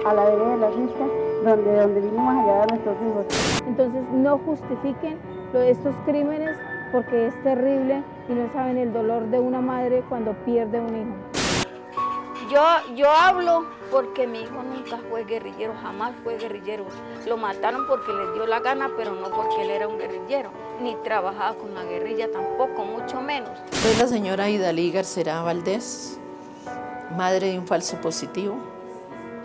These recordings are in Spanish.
a la vereda de las vistas, donde vinimos a llevar a nuestros hijos. Entonces no justifiquen estos crímenes porque es terrible y no saben el dolor de una madre cuando pierde un hijo. Yo hablo porque mi hijo nunca fue guerrillero, jamás fue guerrillero. Lo mataron porque les dio la gana, pero no porque él era un guerrillero, ni trabajaba con la guerrilla tampoco, mucho menos. Soy la señora Idalí Garcera Valdés, madre de un falso positivo.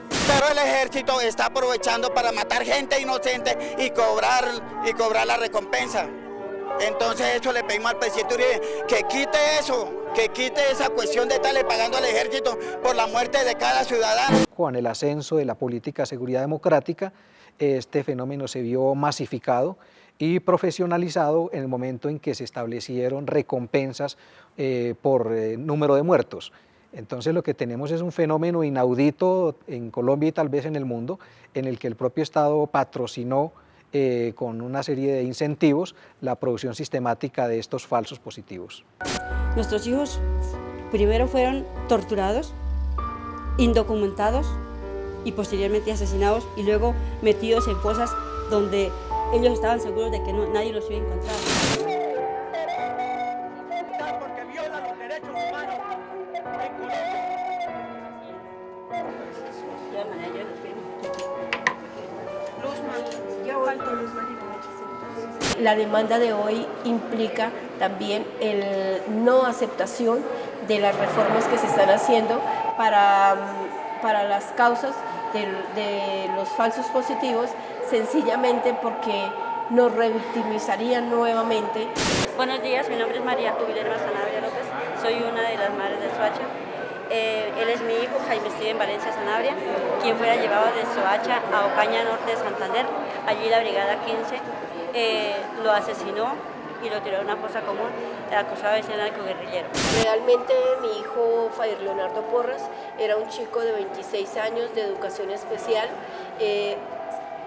Pero el ejército está aprovechando para matar gente inocente y cobrar la recompensa. Entonces eso le pedimos al presidente Uribe que quite eso, que quite esa cuestión de estarle pagando al ejército por la muerte de cada ciudadano. Con el ascenso de la política de seguridad democrática, este fenómeno se vio masificado y profesionalizado en el momento en que se establecieron recompensas por número de muertos. Entonces lo que tenemos es un fenómeno inaudito en Colombia y tal vez en el mundo, en el que el propio Estado patrocinó con una serie de incentivos la producción sistemática de estos falsos positivos. Nuestros hijos primero fueron torturados, indocumentados y posteriormente asesinados y luego metidos en fosas donde ellos estaban seguros de que nadie los iba a encontrar. Porque viola los derechos humanos en Colombia. La demanda de hoy implica también el no aceptación de las reformas que se están haciendo para las causas de los falsos positivos, sencillamente porque nos revictimizarían nuevamente. Buenos días, mi nombre es María Guillermo Sanabria López, soy una de las madres de Soacha. Él es mi hijo, Jaime Steven Valencia Sanabria, quien fuera llevado de Soacha a Ocaña Norte de Santander. Allí la Brigada 15 lo asesinó y lo tiró a una fosa común, acusado de ser narcoguerrillero. Realmente mi hijo Fair Leonardo Porras era un chico de 26 años de educación especial.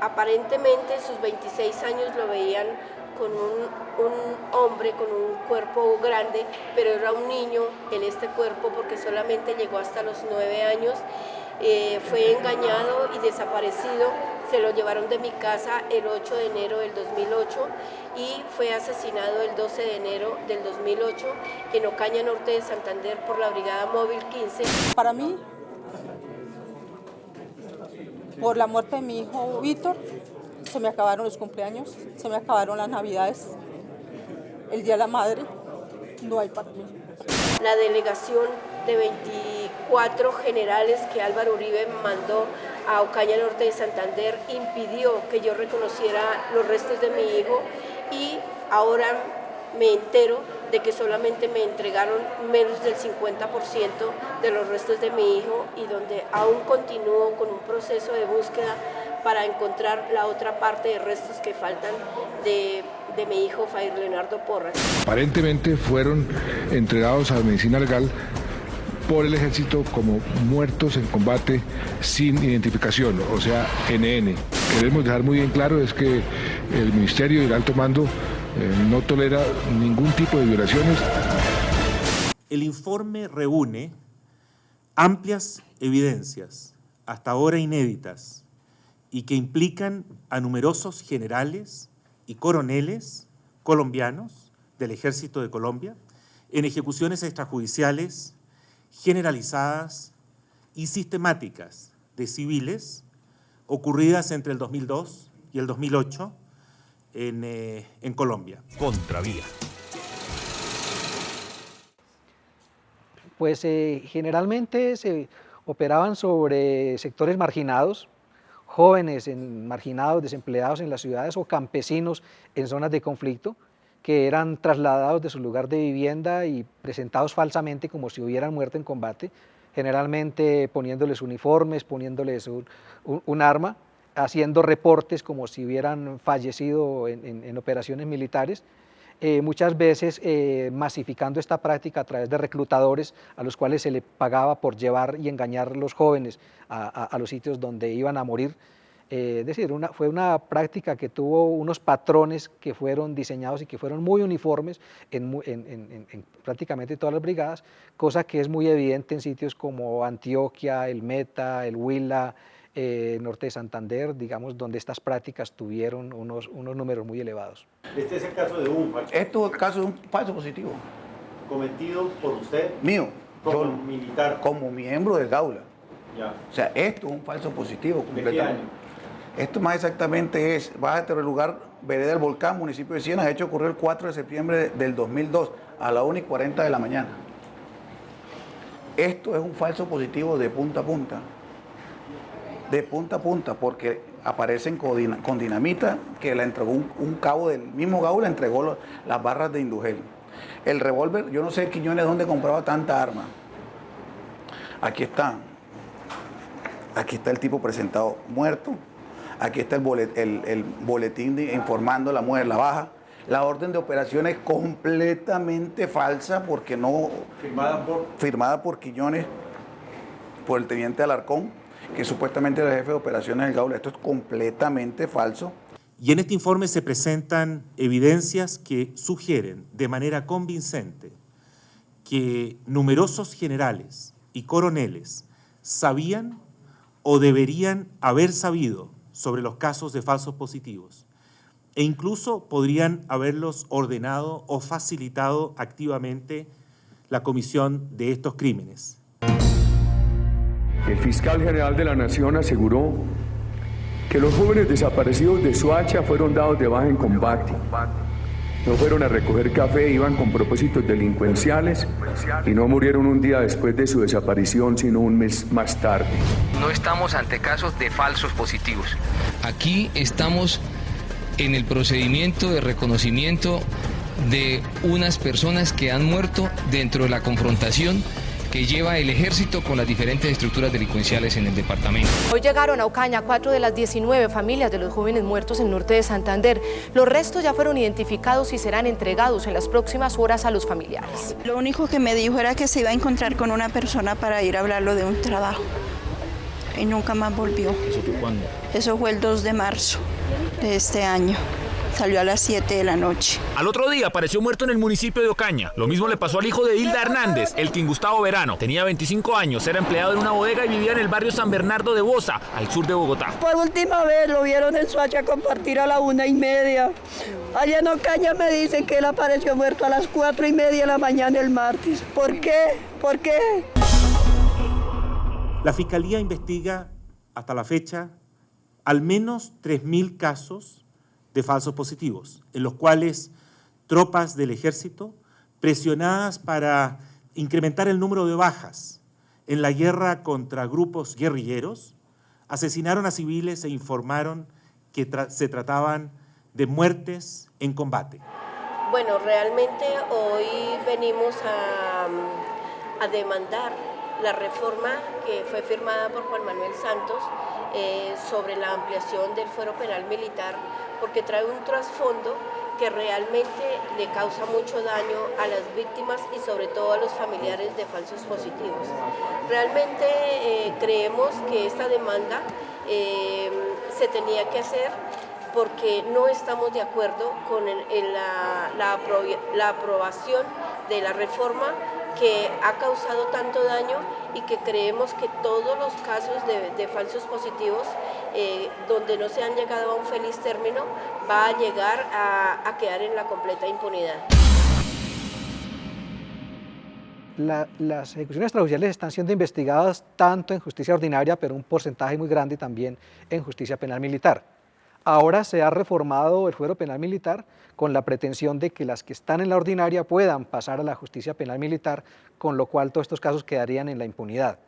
Aparentemente sus 26 años lo veían con un hombre con un cuerpo grande, pero era un niño en este cuerpo porque solamente llegó hasta los 9 años. Fue engañado y desaparecido. Se lo llevaron de mi casa el 8 de enero del 2008 y fue asesinado el 12 de enero del 2008 en Ocaña Norte de Santander por la Brigada Móvil 15. Para mí, por la muerte de mi hijo Víctor, se me acabaron los cumpleaños, se me acabaron las navidades, el Día de la Madre, no hay para mí. La delegación de 24 generales que Álvaro Uribe mandó a Ocaña Norte de Santander impidió que yo reconociera los restos de mi hijo y ahora me entero de que solamente me entregaron menos del 50% de los restos de mi hijo y donde aún continúo con un proceso de búsqueda para encontrar la otra parte de restos que faltan de mi hijo Fair Leonardo Porras. Aparentemente fueron entregados a la medicina legal por el ejército como muertos en combate sin identificación, o sea, NN. Queremos dejar muy bien claro es que el Ministerio y el Alto Mando no tolera ningún tipo de violaciones. El informe reúne amplias evidencias, hasta ahora inéditas, y que implican a numerosos generales y coroneles colombianos del Ejército de Colombia en ejecuciones extrajudiciales generalizadas y sistemáticas de civiles ocurridas entre el 2002 y el 2008 en Colombia. Contravía. Pues generalmente se operaban sobre sectores marginados, jóvenes marginados, desempleados en las ciudades o campesinos en zonas de conflicto que eran trasladados de su lugar de vivienda y presentados falsamente como si hubieran muerto en combate, generalmente poniéndoles uniformes, poniéndoles un arma, haciendo reportes como si hubieran fallecido en operaciones militares, muchas veces masificando esta práctica a través de reclutadores a los cuales se le pagaba por llevar y engañar a los jóvenes a los sitios donde iban a morir. Es decir, fue una práctica que tuvo unos patrones que fueron diseñados y que fueron muy uniformes en prácticamente todas las brigadas, cosa que es muy evidente en sitios como Antioquia, el Meta, el Huila, norte de Santander, digamos, donde estas prácticas tuvieron unos números muy elevados. Este es el caso de un falso. Esto es el caso de un falso positivo. ¿Cometido por usted? Mío. Como yo, militar. Como miembro del Gaula. Ya. O sea, esto es un falso positivo. ¿De qué año? Esto más exactamente es Baja de Lugar, Vereda del Volcán, municipio de Ciénaga. De hecho, ocurrió el 4 de septiembre del 2002 a la 1:40 de la mañana. Esto es un falso positivo de punta a punta. De punta a punta, porque aparecen con dinamita que la entregó un cabo del mismo Gaula, entregó las barras de Indugel. El revólver, yo no sé Quiñones dónde compraba tanta arma. Aquí está. Aquí está el tipo presentado muerto. Aquí está el boletín informando la muerte, la baja. La orden de operación es completamente falsa porque no... Firmada por Quiñones, por el teniente Alarcón, que supuestamente era el jefe de operaciones del Gaula. Esto es completamente falso. Y en este informe se presentan evidencias que sugieren de manera convincente que numerosos generales y coroneles sabían o deberían haber sabido sobre los casos de falsos positivos e incluso podrían haberlos ordenado o facilitado activamente la comisión de estos crímenes. El fiscal general de la Nación aseguró que los jóvenes desaparecidos de Soacha fueron dados de baja en combate. No fueron a recoger café, iban con propósitos delincuenciales y no murieron un día después de su desaparición, sino un mes más tarde. No estamos ante casos de falsos positivos. Aquí estamos en el procedimiento de reconocimiento de unas personas que han muerto dentro de la confrontación que lleva el ejército con las diferentes estructuras delincuenciales en el departamento. Hoy llegaron a Ocaña 4 de las 19 familias de los jóvenes muertos en norte de Santander. Los restos ya fueron identificados y serán entregados en las próximas horas a los familiares. Lo único que me dijo era que se iba a encontrar con una persona para ir a hablarlo de un trabajo. Y nunca más volvió. ¿Eso fue cuándo? Eso fue el 2 de marzo de este año. Salió a las 7 de la noche. Al otro día apareció muerto en el municipio de Ocaña. Lo mismo le pasó al hijo de Hilda Hernández, Elkin Gustavo Verano. Tenía 25 años, era empleado en una bodega y vivía en el barrio San Bernardo de Bosa, al sur de Bogotá. Por última vez lo vieron en Soacha compartir a la 1:30. Allá en Ocaña me dicen que él apareció muerto a las 4:30 de la mañana el martes. ¿Por qué? ¿Por qué? La Fiscalía investiga hasta la fecha al menos 3.000 casos de falsos positivos, en los cuales tropas del ejército, presionadas para incrementar el número de bajas en la guerra contra grupos guerrilleros, asesinaron a civiles e informaron que se trataban de muertes en combate. Bueno, realmente hoy venimos a demandar la reforma que fue firmada por Juan Manuel Santos sobre la ampliación del fuero penal militar, porque trae un trasfondo que realmente le causa mucho daño a las víctimas y sobre todo a los familiares de falsos positivos. Realmente creemos que esta demanda se tenía que hacer porque no estamos de acuerdo con la aprobación de la reforma que ha causado tanto daño y que creemos que todos los casos de falsos positivos donde no se han llegado a un feliz término va a llegar a quedar en la completa impunidad. Las ejecuciones extrajudiciales están siendo investigadas tanto en justicia ordinaria, pero un porcentaje muy grande también en justicia penal militar. Ahora se ha reformado el fuero penal militar con la pretensión de que las que están en la ordinaria puedan pasar a la justicia penal militar, con lo cual todos estos casos quedarían en la impunidad.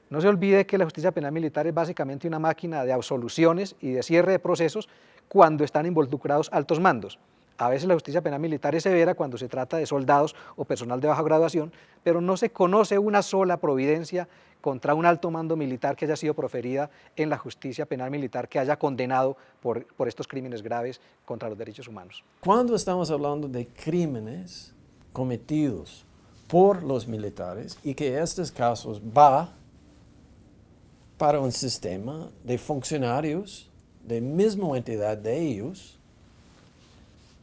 No se olvide que la justicia penal militar es básicamente una máquina de absoluciones y de cierre de procesos cuando están involucrados altos mandos. A veces la justicia penal militar es severa cuando se trata de soldados o personal de baja graduación, pero no se conoce una sola providencia contra un alto mando militar que haya sido proferida en la justicia penal militar que haya condenado por estos crímenes graves contra los derechos humanos. Cuando estamos hablando de crímenes cometidos por los militares y que estos casos va para un sistema de funcionarios de misma entidad de ellos,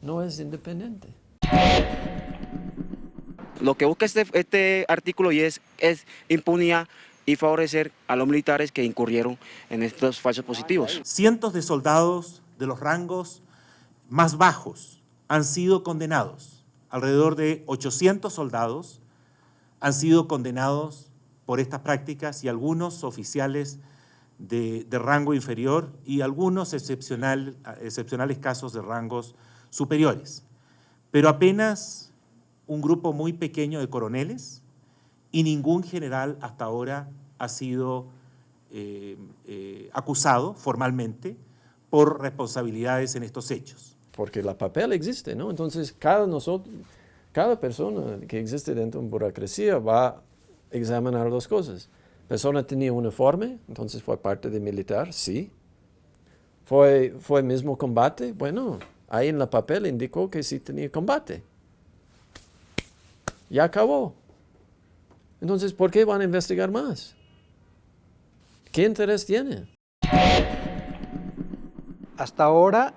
no es independiente. Lo que busca este artículo y es impunidad y favorecer a los militares que incurrieron en estos falsos positivos. Cientos de soldados de los rangos más bajos han sido condenados. Alrededor de 800 soldados han sido condenados por estas prácticas y algunos oficiales de rango inferior y algunos excepcionales casos de rangos superiores. Pero apenas un grupo muy pequeño de coroneles y ningún general hasta ahora ha sido acusado formalmente por responsabilidades en estos hechos. Porque el papel existe, ¿no? Entonces cada persona que existe dentro de una burocracia va a examinar las cosas. La persona tenía uniforme, entonces fue parte del militar, sí. ¿Fue el mismo combate? Bueno, ahí en el papel indicó que sí tenía combate. Ya acabó. Entonces, ¿por qué van a investigar más? ¿Qué interés tiene? Hasta ahora,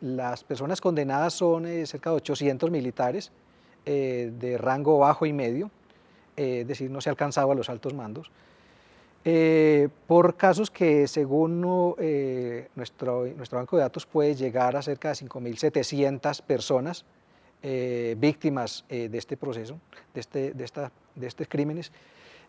las personas condenadas son cerca de 800 militares de rango bajo y medio, es decir, no se ha alcanzado a los altos mandos, por casos que según nuestro banco de datos puede llegar a cerca de 5.700 personas víctimas de este proceso, de estos crímenes,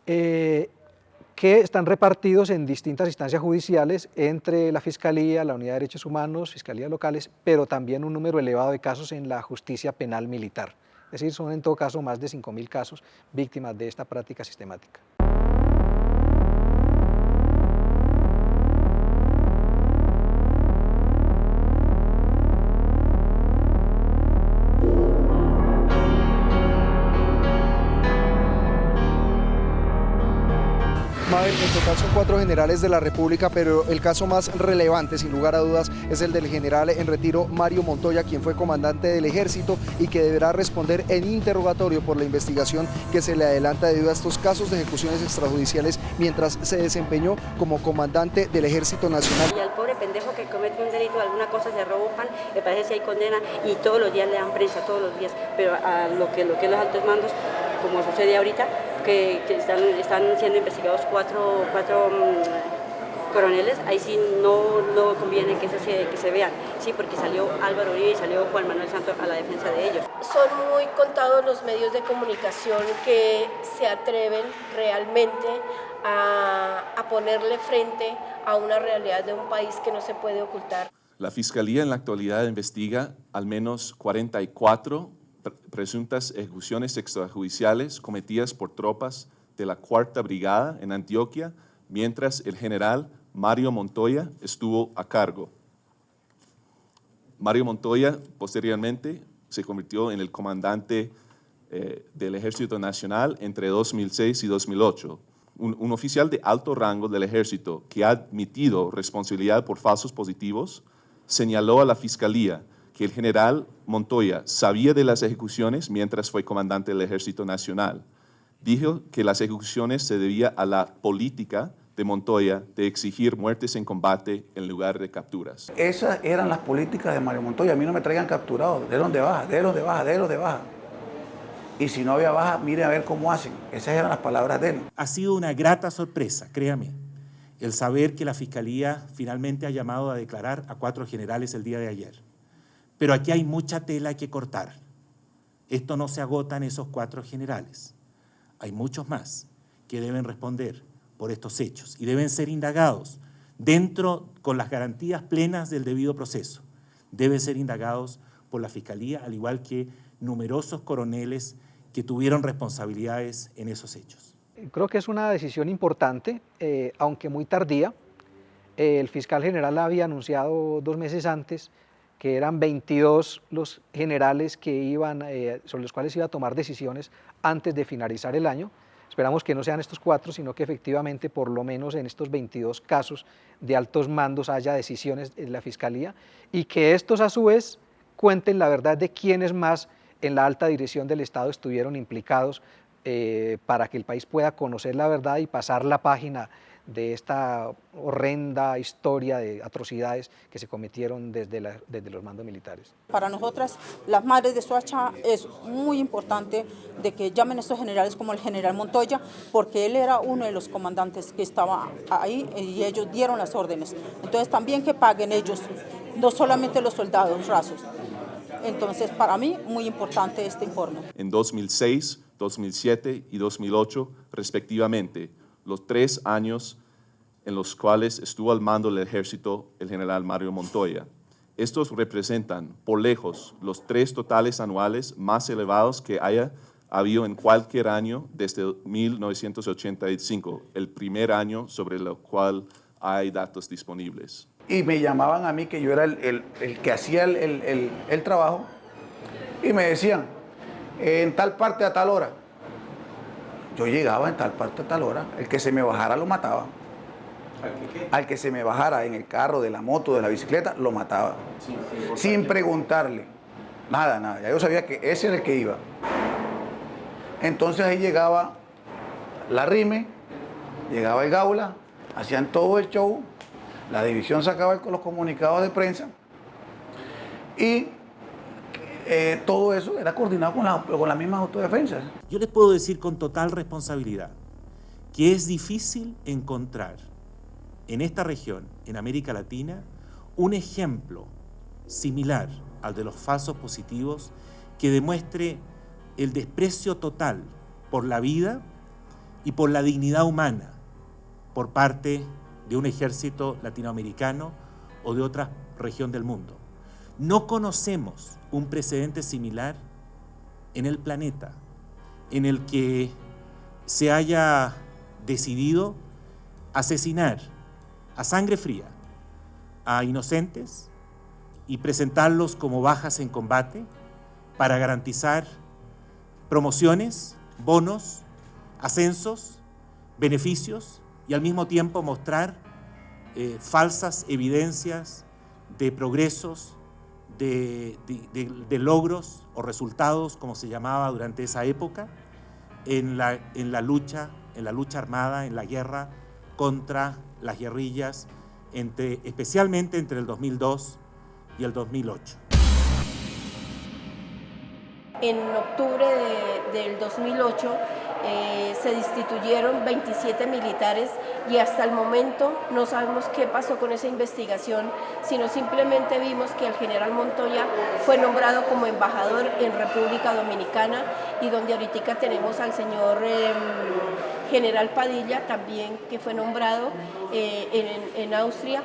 que están repartidos en distintas instancias judiciales entre la Fiscalía, la Unidad de Derechos Humanos, Fiscalías locales, pero también un número elevado de casos en la justicia penal militar. Es decir, son en todo caso más de 5.000 casos víctimas de esta práctica sistemática. En total son 4 generales de la República, pero el caso más relevante, sin lugar a dudas, es el del general en retiro Mario Montoya, quien fue comandante del Ejército y que deberá responder en interrogatorio por la investigación que se le adelanta debido a estos casos de ejecuciones extrajudiciales mientras se desempeñó como comandante del Ejército Nacional. Y al pobre pendejo que comete un delito, alguna cosa se roba un pan, me parece que hay condena y todos los días le dan prensa, todos los días, pero a lo que es los altos mandos, como sucede ahorita, que están siendo investigados cuatro coroneles, ahí sí no conviene que se vean, sí, porque salió Álvaro Uribe y salió Juan Manuel Santos a la defensa de ellos. Son muy contados los medios de comunicación que se atreven realmente a ponerle frente a una realidad de un país que no se puede ocultar. La Fiscalía en la actualidad investiga al menos 44 presuntas ejecuciones extrajudiciales cometidas por tropas de la 4ª Brigada en Antioquia, mientras el general Mario Montoya estuvo a cargo. Mario Montoya posteriormente se convirtió en el comandante del Ejército Nacional entre 2006 y 2008. Un oficial de alto rango del Ejército que ha admitido responsabilidad por falsos positivos señaló a la Fiscalía que el general Montoya sabía de las ejecuciones mientras fue comandante del Ejército Nacional. Dijo que las ejecuciones se debía a la política de Montoya de exigir muertes en combate en lugar de capturas. Esas eran las políticas de Mario Montoya. A mí no me traigan capturado. De donde baja, de los de baja, de los de baja. Y si no había baja, mire a ver cómo hacen. Esas eran las palabras de él. Ha sido una grata sorpresa, créame, el saber que la Fiscalía finalmente ha llamado a declarar a 4 generales el día de ayer. Pero aquí hay mucha tela que cortar. Esto no se agota en esos 4 generales. Hay muchos más que deben responder por estos hechos y deben ser indagados con las garantías plenas del debido proceso. Deben ser indagados por la Fiscalía, al igual que numerosos coroneles que tuvieron responsabilidades en esos hechos. Creo que es una decisión importante, aunque muy tardía. El fiscal general había anunciado 2 meses antes que eran 22 los generales que sobre los cuales iba a tomar decisiones antes de finalizar el año. Esperamos que no sean estos 4, sino que efectivamente por lo menos en estos 22 casos de altos mandos haya decisiones en la Fiscalía y que estos a su vez cuenten la verdad de quiénes más en la alta dirección del Estado estuvieron implicados para que el país pueda conocer la verdad y pasar la página de esta horrenda historia de atrocidades que se cometieron desde los mandos militares. Para nosotras, las madres de Soacha, es muy importante de que llamen a estos generales como el general Montoya, porque él era uno de los comandantes que estaba ahí y ellos dieron las órdenes. Entonces también que paguen ellos, no solamente los soldados rasos. Entonces, para mí, muy importante este informe. En 2006, 2007 y 2008, respectivamente, los 3 años en los cuales estuvo al mando del ejército el general Mario Montoya. Estos representan, por lejos, los 3 totales anuales más elevados que haya habido en cualquier año desde 1985, el primer año sobre el cual hay datos disponibles. Y me llamaban a mí, que yo era el que hacía el trabajo, y me decían, en tal parte a tal hora. Yo llegaba en tal parte a tal hora, el que se me bajara lo mataba. Al que se me bajara en el carro, de la moto, de la bicicleta, lo mataba. Sin preguntarle. Nada. Ya yo sabía que ese era el que iba. Entonces ahí llegaba la RIME, llegaba el Gaula, hacían todo el show, la división sacaba los comunicados de prensa y todo eso era coordinado con las mismas autodefensas. Yo les puedo decir con total responsabilidad que es difícil encontrar en esta región, en América Latina, un ejemplo similar al de los falsos positivos que demuestre el desprecio total por la vida y por la dignidad humana por parte de un ejército latinoamericano o de otra región del mundo. No conocemos un precedente similar en el planeta en el que se haya decidido asesinar a sangre fría a inocentes y presentarlos como bajas en combate para garantizar promociones, bonos, ascensos, beneficios y al mismo tiempo mostrar falsas evidencias de progresos, de logros o resultados, como se llamaba durante esa época, en la lucha armada, en la guerra contra las guerrillas, especialmente entre el 2002 y el 2008. En octubre del 2008 se destituyeron 27 militares y hasta el momento no sabemos qué pasó con esa investigación, sino simplemente vimos que el general Montoya fue nombrado como embajador en República Dominicana y donde ahorita tenemos al señor general Padilla también, que fue nombrado en Austria.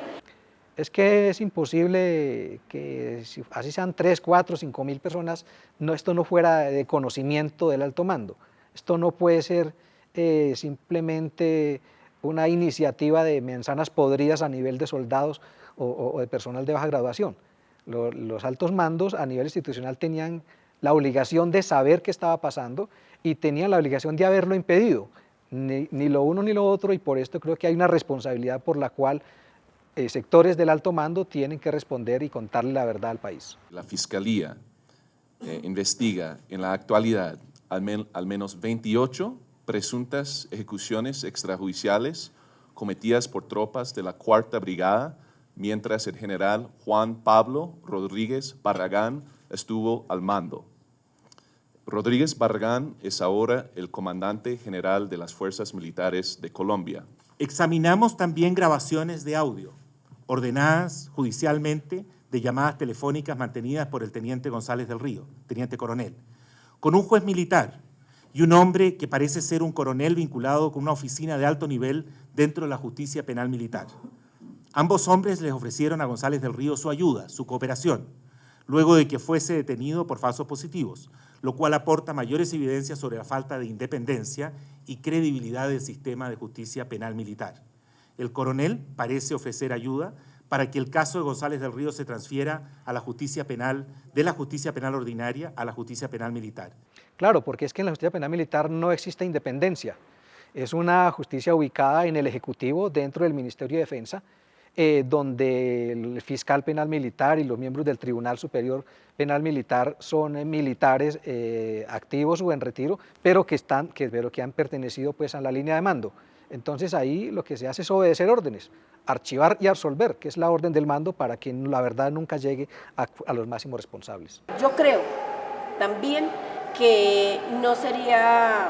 Es que es imposible que así sean 3, 4, 5 mil personas, esto no fuera de conocimiento del alto mando. Esto no puede ser simplemente una iniciativa de manzanas podridas a nivel de soldados o de personal de baja graduación. Los altos mandos a nivel institucional tenían la obligación de saber qué estaba pasando y tenían la obligación de haberlo impedido. Ni lo uno ni lo otro, y por esto creo que hay una responsabilidad por la cual sectores del alto mando tienen que responder y contarle la verdad al país. La Fiscalía investiga en la actualidad al menos 28 presuntas ejecuciones extrajudiciales cometidas por tropas de la 4ª Brigada, mientras el general Juan Pablo Rodríguez Barragán estuvo al mando. Rodríguez Barragán es ahora el comandante general de las Fuerzas Militares de Colombia. Examinamos también grabaciones de audio, ordenadas judicialmente de llamadas telefónicas mantenidas por el teniente González del Río, teniente coronel, con un juez militar y un hombre que parece ser un coronel vinculado con una oficina de alto nivel dentro de la justicia penal militar. Ambos hombres les ofrecieron a González del Río su ayuda, su cooperación, luego de que fuese detenido por falsos positivos, lo cual aporta mayores evidencias sobre la falta de independencia y credibilidad del sistema de justicia penal militar. El coronel parece ofrecer ayuda para que el caso de González del Río se transfiera a la justicia penal, de la justicia penal ordinaria a la justicia penal militar. Claro, porque es que en la justicia penal militar no existe independencia. Es una justicia ubicada en el Ejecutivo, dentro del Ministerio de Defensa, donde el fiscal penal militar y los miembros del Tribunal Superior Penal Militar son militares activos o en retiro, pero que han pertenecido pues a la línea de mando. Entonces ahí lo que se hace es obedecer órdenes, archivar y absolver, que es la orden del mando, para que la verdad nunca llegue a los máximos responsables. Yo creo también que no sería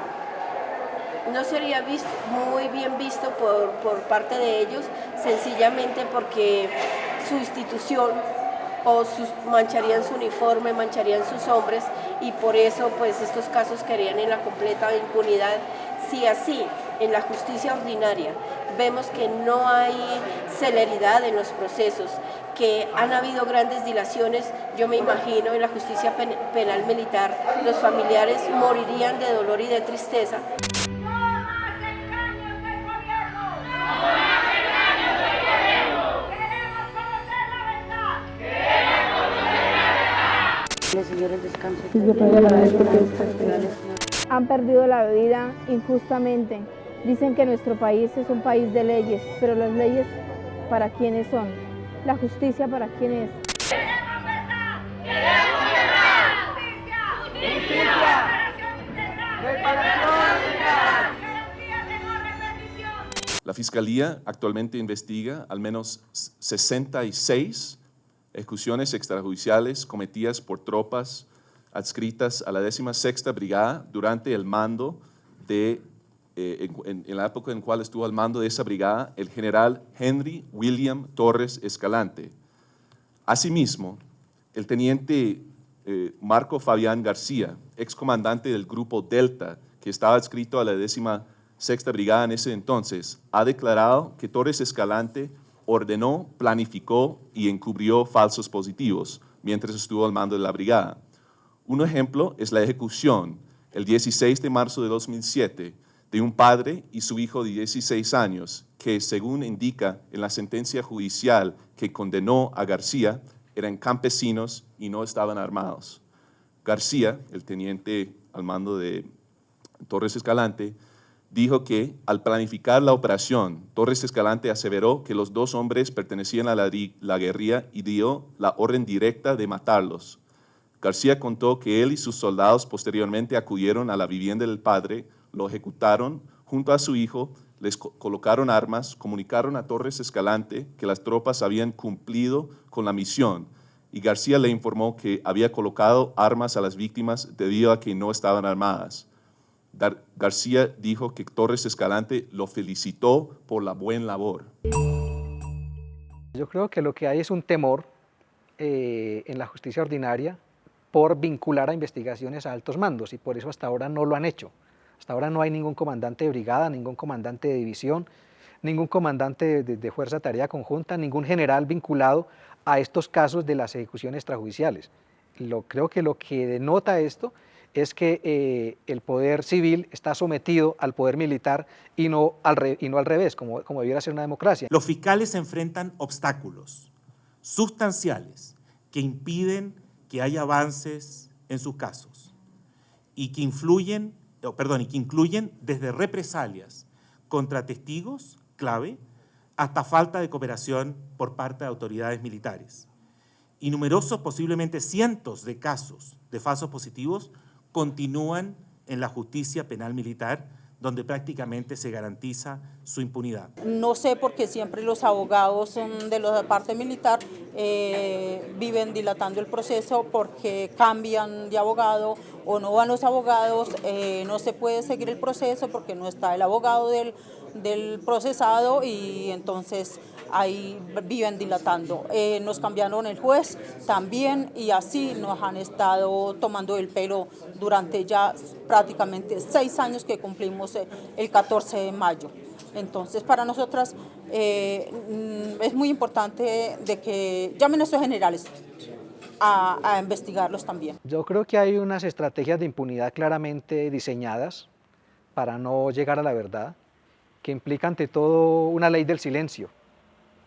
muy bien visto por parte de ellos, sencillamente porque su institución mancharían su uniforme, mancharían sus hombres, y por eso pues estos casos quedarían en la completa impunidad. Si así en la justicia ordinaria vemos que no hay celeridad en los procesos, que han habido grandes dilaciones, yo me imagino en la justicia penal militar los familiares morirían de dolor y de tristeza. Han perdido la vida injustamente. Dicen que nuestro país es un país de leyes, pero las leyes, ¿para quiénes son? La justicia, ¿para quién es? La Fiscalía actualmente investiga al menos 66 ejecuciones extrajudiciales cometidas por tropas adscritas a la 16ª Brigada durante el mando en la época en la cual estuvo al mando de esa brigada el general Henry William Torres Escalante. Asimismo, el teniente Marco Fabián García, excomandante del Grupo Delta, que estaba adscrito a la 16ª Brigada en ese entonces, ha declarado que Torres Escalante ordenó, planificó y encubrió falsos positivos mientras estuvo al mando de la brigada. Un ejemplo es la ejecución, el 16 de marzo de 2007, de un padre y su hijo de 16 años, que según indica en la sentencia judicial que condenó a García, eran campesinos y no estaban armados. García, el teniente al mando de Torres Escalante, dijo que al planificar la operación, Torres Escalante aseveró que los dos hombres pertenecían a la guerrilla y dio la orden directa de matarlos. García contó que él y sus soldados posteriormente acudieron a la vivienda del padre, lo ejecutaron junto a su hijo, les colocaron armas, comunicaron a Torres Escalante que las tropas habían cumplido con la misión y García le informó que había colocado armas a las víctimas debido a que no estaban armadas. García dijo que Torres Escalante lo felicitó por la buena labor. Yo creo que lo que hay es un temor en la justicia ordinaria por vincular a investigaciones a altos mandos y por eso hasta ahora no lo han hecho. Hasta ahora no hay ningún comandante de brigada, ningún comandante de división, ningún comandante de fuerza de tarea conjunta, ningún general vinculado a estos casos de las ejecuciones extrajudiciales. Creo que lo que denota esto es que el poder civil está sometido al poder militar y no al revés, como debiera ser una democracia. Los fiscales se enfrentan obstáculos sustanciales que impiden que haya avances en sus casos y que incluyen desde represalias contra testigos clave hasta falta de cooperación por parte de autoridades militares. Y numerosos, posiblemente cientos de casos de falsos positivos continúan en la justicia penal militar, donde prácticamente se garantiza su impunidad. No sé por qué siempre los abogados de la parte militar viven dilatando el proceso porque cambian de abogado o no van los abogados, no se puede seguir el proceso porque no está el abogado del procesado y entonces ahí viven dilatando. Nos cambiaron el juez también y así nos han estado tomando el pelo durante ya prácticamente 6 años que cumplimos el 14 de mayo. Entonces para nosotras es muy importante de que llamen a estos generales a investigarlos también. Yo creo que hay unas estrategias de impunidad claramente diseñadas para no llegar a la verdad, que implica ante todo una ley del silencio.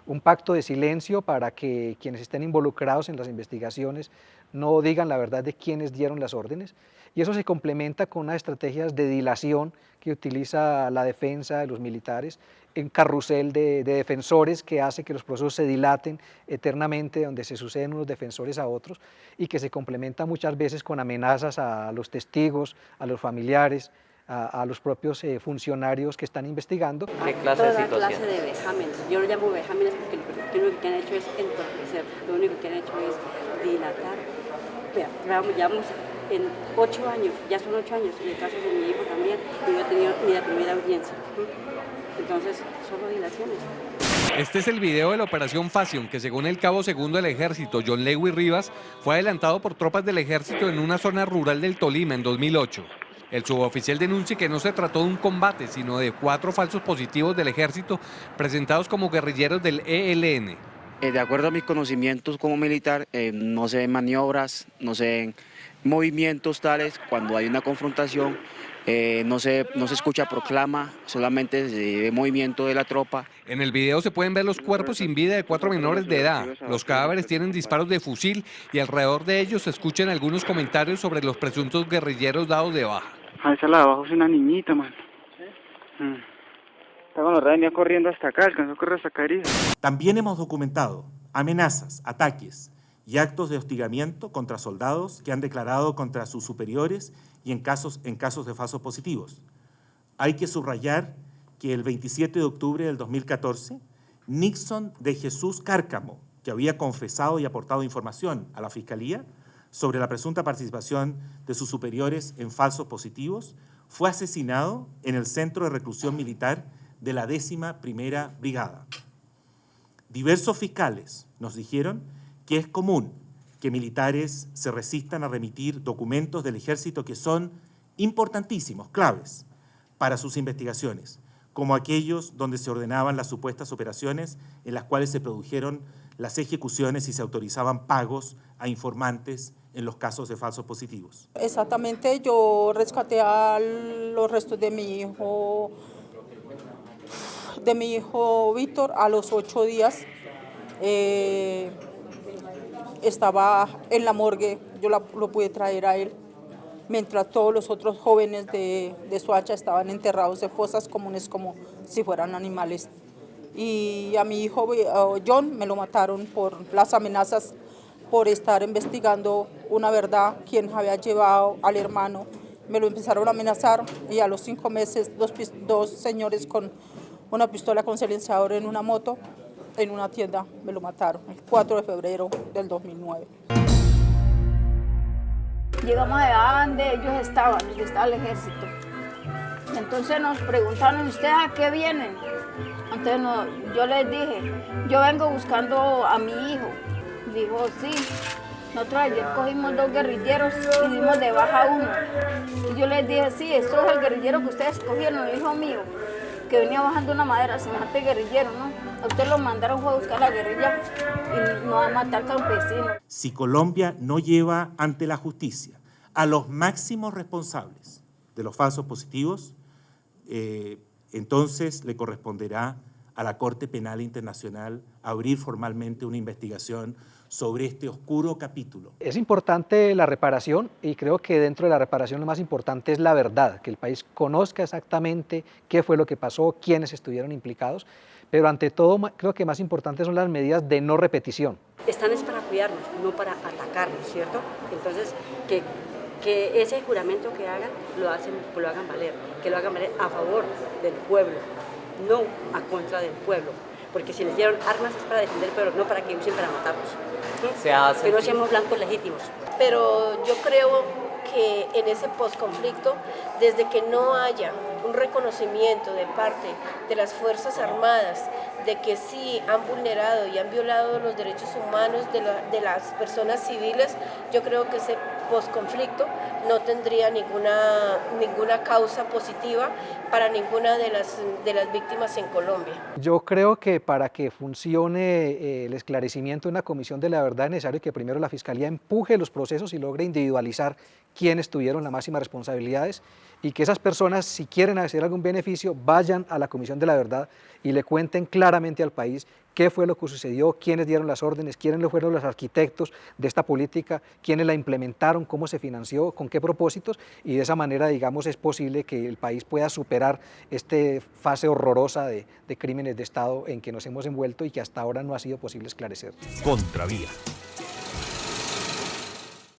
un pacto de silencio para que quienes estén involucrados en las investigaciones no digan la verdad de quiénes dieron las órdenes, y eso se complementa con unas estrategias de dilación que utiliza la defensa de los militares, un carrusel de defensores que hace que los procesos se dilaten eternamente, donde se suceden unos defensores a otros, y que se complementa muchas veces con amenazas a los testigos, a los familiares, a los propios funcionarios que están investigando. ¿Qué clase de situación? Toda clase de vejámenes. Yo lo llamo vejámenes porque lo único que han hecho es entorpecer, lo único que han hecho es dilatar. Ya vamos en 8 años, ya son 8 años, en el caso de mi hijo también, y no he tenido ni la primera audiencia. Entonces, solo dilaciones. Este es el video de la Operación Fashion, que según el cabo segundo del ejército, John Lewis Rivas, fue adelantado por tropas del ejército en una zona rural del Tolima en 2008. El suboficial denuncia que no se trató de un combate, sino de 4 falsos positivos del ejército presentados como guerrilleros del ELN. De acuerdo a mis conocimientos como militar, no se ven maniobras, no se ven movimientos tales. Cuando hay una confrontación, no se escucha proclama, solamente se ve movimiento de la tropa. En el video se pueden ver los cuerpos sin vida de 4 menores de edad. Los cadáveres tienen disparos de fusil y alrededor de ellos se escuchan algunos comentarios sobre los presuntos guerrilleros dados de baja. Esa la de abajo es una niñita, man. Está cuando venía corriendo hasta acá, alcanzó a correr hasta acá herida. También hemos documentado amenazas, ataques y actos de hostigamiento contra soldados que han declarado contra sus superiores y en casos de falsos positivos. Hay que subrayar que el 27 de octubre del 2014, Nixon de Jesús Cárcamo, que había confesado y aportado información a la Fiscalía sobre la presunta participación de sus superiores en falsos positivos, fue asesinado en el Centro de Reclusión Militar de la 11ª Brigada. Diversos fiscales nos dijeron que es común que militares se resistan a remitir documentos del ejército que son importantísimos, claves, para sus investigaciones, como aquellos donde se ordenaban las supuestas operaciones en las cuales se produjeron las ejecuciones y se autorizaban pagos a informantes en los casos de falsos positivos. Exactamente, yo rescaté a los restos de mi hijo Víctor a los 8 días. Estaba en la morgue, yo lo pude traer a él, mientras todos los otros jóvenes de Soacha estaban enterrados en fosas comunes como si fueran animales. Y a mi hijo John me lo mataron por las amenazas, por estar investigando una verdad, quién había llevado al hermano. Me lo empezaron a amenazar y a los 5 meses dos señores con una pistola con silenciador en una moto, en una tienda, me lo mataron el 4 de febrero del 2009. Llegamos allá donde ellos estaban, donde estaba el ejército. Entonces nos preguntaron, ¿ustedes a qué vienen? Entonces yo les dije, yo vengo buscando a mi hijo. Dijo, sí. Nosotros ayer cogimos 2 guerrilleros y dimos de baja uno. Y yo les dije, sí, esto es el guerrillero que ustedes cogieron, el hijo mío, que venía bajando una madera, semejante guerrillero, ¿no? A ustedes lo mandaron fue a buscar la guerrilla y no a matar campesinos. Si Colombia no lleva ante la justicia a los máximos responsables de los falsos positivos, entonces le corresponderá a la Corte Penal Internacional abrir formalmente una investigación sobre este oscuro capítulo. Es importante la reparación y creo que dentro de la reparación lo más importante es la verdad, que el país conozca exactamente qué fue lo que pasó, quiénes estuvieron implicados, pero ante todo creo que más importantes son las medidas de no repetición. Están es para cuidarnos, no para atacarnos, ¿cierto? Entonces, que ese juramento que hagan, lo hagan valer, que lo hagan valer a favor del pueblo, no a contra del pueblo, porque si les dieron armas es para defender, pero no para que usen para matarnos. Que no seamos blancos legítimos. Pero yo creo que en ese posconflicto, desde que no haya un reconocimiento de parte de las Fuerzas Armadas de que sí han vulnerado y han violado los derechos humanos de las personas civiles, yo creo que ese posconflicto no tendría ninguna causa positiva para ninguna de las víctimas en Colombia. Yo creo que para que funcione el esclarecimiento de una comisión de la verdad es necesario que primero la Fiscalía empuje los procesos y logre individualizar quiénes tuvieron las máximas responsabilidades y que esas personas, si quieren hacer algún beneficio, vayan a la Comisión de la Verdad y le cuenten claramente al país qué fue lo que sucedió, quiénes dieron las órdenes, quiénes fueron los arquitectos de esta política, quiénes la implementaron, cómo se financió, con qué propósitos, y de esa manera, digamos, es posible que el país pueda superar esta fase horrorosa de crímenes de Estado en que nos hemos envuelto y que hasta ahora no ha sido posible esclarecer. Contravía.